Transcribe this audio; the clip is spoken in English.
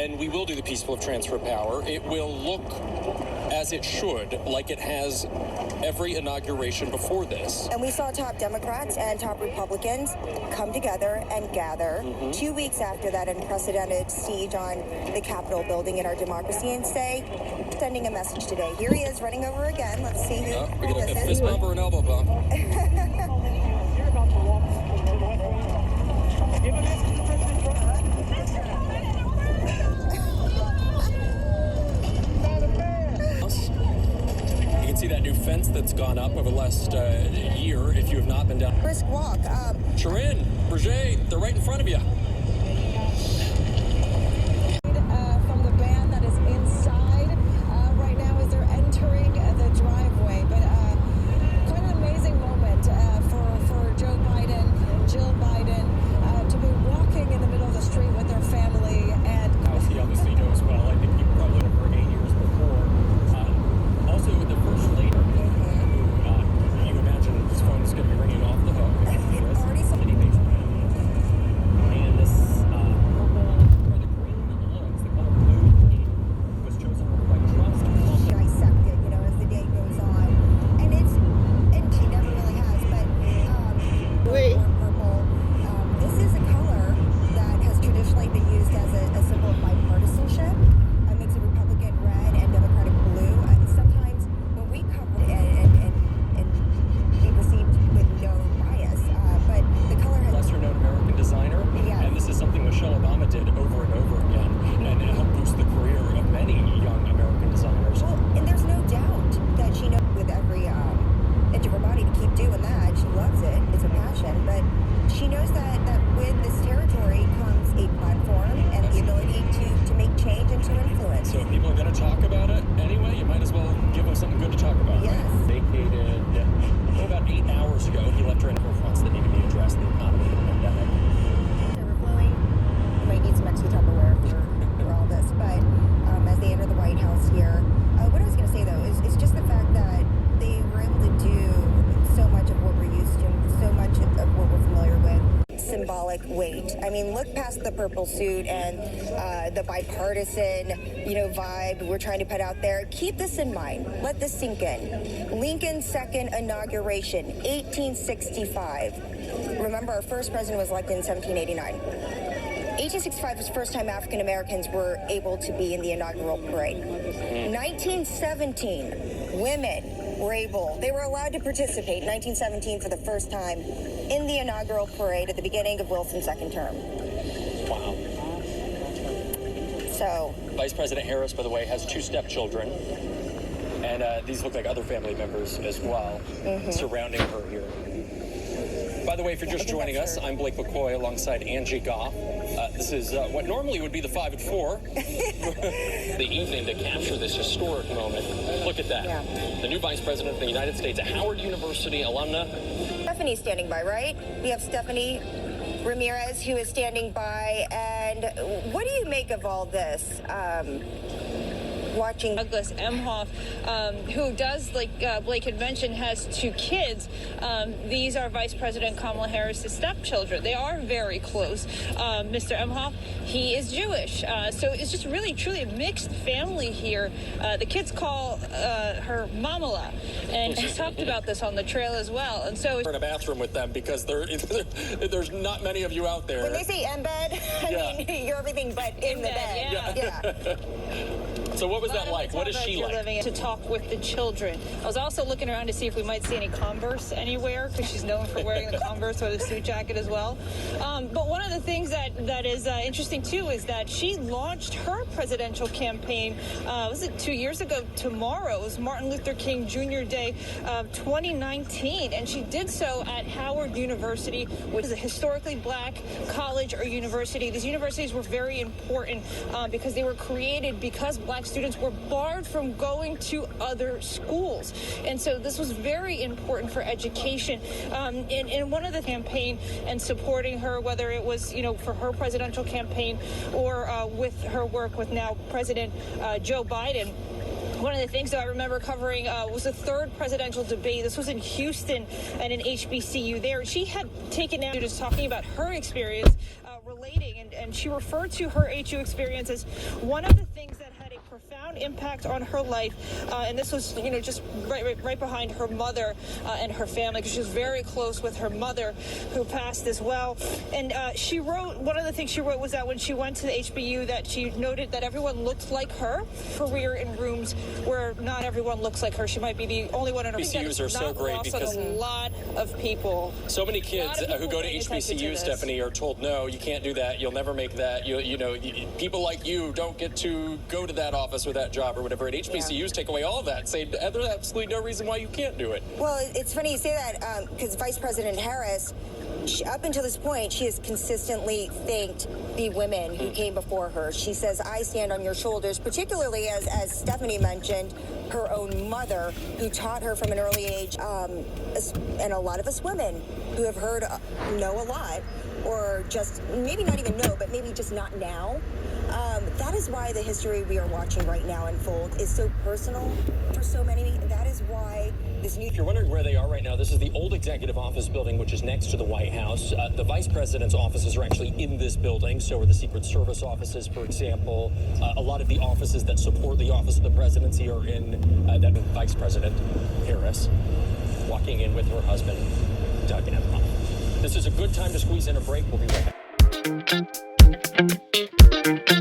and we will do the peaceful transfer of power. It will look as it should, like it has every inauguration before this. And we saw top Democrats and top Republicans come together and gather 2 weeks after that unprecedented siege on the Capitol building in our democracy and say, sending a message today. Here he is running over again. Let's see who We got a this fist is. bump or an elbow bump. You're about to walk to the west. Give a message to President Trump. You can see that new fence that's gone up over the last year if you have not been down. Brisk walk. Sharon, Berger, they're right in front of you. From the band that is inside right now as they're entering the driveway. But quite an amazing moment for Joe Biden and Jill Biden to be walking in the middle of the street with their family. And he obviously knows well. I think he probably did for 8 years before. Also, the first lady, who you imagine his phone is going to be ringing off the hook. Already Somebody makes and this purple, or the green looks, the color blue, was chosen by Trump's dissected, as the day goes on. And she never really has, but more purple. This is a color that has traditionally been used as a symbol of bipartisanship. It makes a Republican red and Democratic blue. Sometimes when we cover and be perceived with no bias, but the color has lesser-known American designer. Yes. And this is something Michelle Obama did over and over again, and it helped boost the career of many young American designers. Well, and there's no doubt that she knows with every inch of her body to keep doing that. She loves it. It's a passion. But she knows that with this territory comes a platform and the ability to make change and to influence. So if people are going to talk about it anyway, you might as well give them something good to talk about. Yes. Right? Vacated about 8 hours ago. He left her in for fronts that need to be addressed, the economy, the pandemic. Overflowing. You might need some extra Tupperware for all this. But as they enter the White House here, what I was going to say, though, is just the fact that they were able to do so much of what we're used to, so much of what we're familiar with. Symbolic weight. I mean, look past the purple suit and the bipartisan, vibe we're trying to put out there. Keep this in mind. Let this sink in. Lincoln's second inauguration, 1865. Remember, our first president was elected in 1789. 1865 was the first time African Americans were able to be in the inaugural parade. 1917, women they were allowed to participate in 1917 for the first time in the inaugural parade at the beginning of Wilson's second term. Wow. So, Vice President Harris, by the way, has 2 stepchildren. And these look like other family members as well, surrounding her here. By the way, if you're just joining us, I'm Blake McCoy alongside Angie Goff. This is what normally would be the 5 at 4. The evening to capture this historic moment. Look at that. Yeah. The new Vice President of the United States, a Howard University alumna. Stephanie's standing by, right? We have Stephanie Ramirez who is standing by. And what do you make of all this? Watching Douglas Emhoff, who does, like Blake had mentioned, has 2 kids. These are Vice President Kamala Harris' stepchildren. They are very close. Mr. Emhoff, he is Jewish. So it's just really, truly a mixed family here. The kids call her Mamala, and she talked about this on the trail as well. And so We're in a bathroom with them because there's not many of you out there. when they say embed, I mean, you're everything but in the bed. Yeah. So what was that like? What is she like? To talk with the children. I was also looking around to see if we might see any Converse anywhere, because she's known for wearing the Converse or the suit jacket as well. But one of the things that is interesting too is that she launched her presidential campaign, was it 2 years ago tomorrow? It was Martin Luther King Jr. Day of 2019, and she did so at Howard University, which is a historically black college or university. These universities were very important because they were created because black students were barred from going to other schools. And so this was very important for education. In one of the campaign and supporting her, whether it was, for her presidential campaign or with her work with now President Joe Biden. One of the things that I remember covering was the 3rd presidential debate. This was in Houston and an HBCU there. She had taken out just talking about her experience relating and and she referred to her HU experience as one of the things that had a profound impact on her life. And this was, just right behind her mother and her family, because she was very close with her mother, who passed as well. And she wrote, one of the things she wrote was that when she went to the HBU, that she noted that everyone looked like her. Career in rooms where not everyone looks like her. She might be the only one in her. HBCUs are so great because a lot of people. So many kids who go to HBCU, Stephanie, are told, no, you can't do that. You'll never make that. People like you don't get to go to that office or that job or whatever. And HBCUs take away all of that. Say there's absolutely no reason why you can't do it. Well, it's funny you say that because Vice President Harris, up until this point, she has consistently thanked the women who came before her. She says, I stand on your shoulders, particularly as Stephanie mentioned, her own mother, who taught her from an early age, and a lot of us women who have heard know a lot, or just maybe not even know, but maybe just not now. That is why the history we are watching right now unfold is so personal for so many. That is why this new... If you're wondering where they are right now, this is the old executive office building, which is next to the White House. The vice president's offices are actually in this building. So are the Secret Service offices, for example. A lot of the offices that support the office of the presidency are in that Vice President Harris, walking in with her husband, Doug Emhoff. This is a good time to squeeze in a break. We'll be right back.